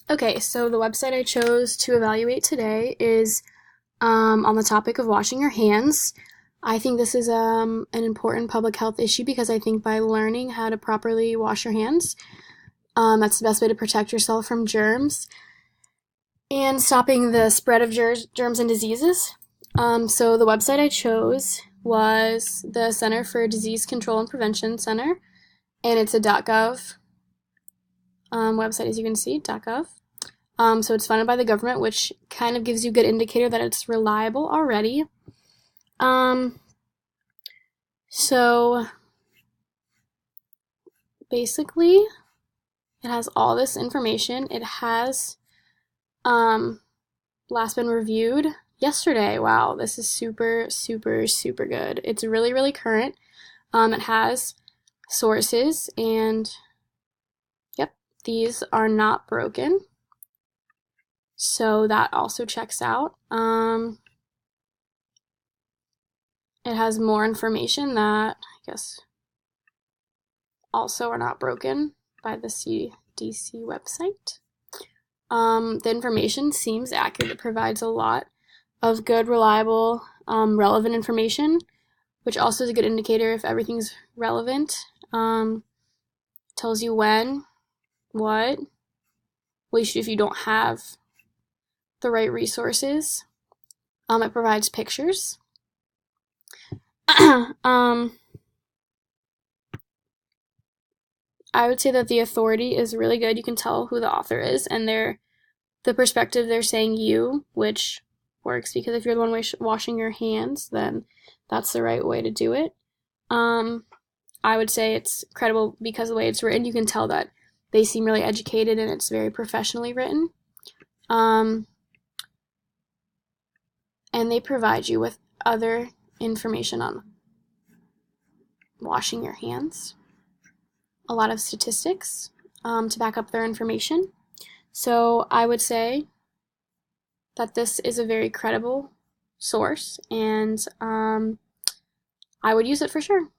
Okay, so the website I chose to evaluate today is on the topic of washing your hands. I think this is an important public health issue because I think by learning how to properly wash your hands, that's the best way to protect yourself from germs and stopping the spread of germs and diseases. So the website I chose was the Center for Disease Control and Prevention Center, and it's a .gov website, as you can see, .gov. So it's funded by the government, which kind of gives you a good indicator that it's reliable already. Um, so basically, it has all this information. It has last been reviewed yesterday. Wow, this is super, super, super good. It's really, really current. It has sources, and yep, these are not broken. So that also checks out. It has more information that I guess also are not broken by the CDC website. The information seems accurate. It provides a lot of good, reliable, relevant information, which also is a good indicator if everything's relevant. Tells you when, what you should do if you don't have the right resources. It provides pictures. I would say that the authority is really good. You can tell who the author is, and the perspective they're saying you, which works because if you're the one washing your hands, then that's the right way to do it. I would say it's credible because of the way it's written. You can tell that they seem really educated and it's very professionally written. And they provide you with other information on washing your hands, a lot of statistics to back up their information. So I would say that this is a very credible source, and I would use it for sure.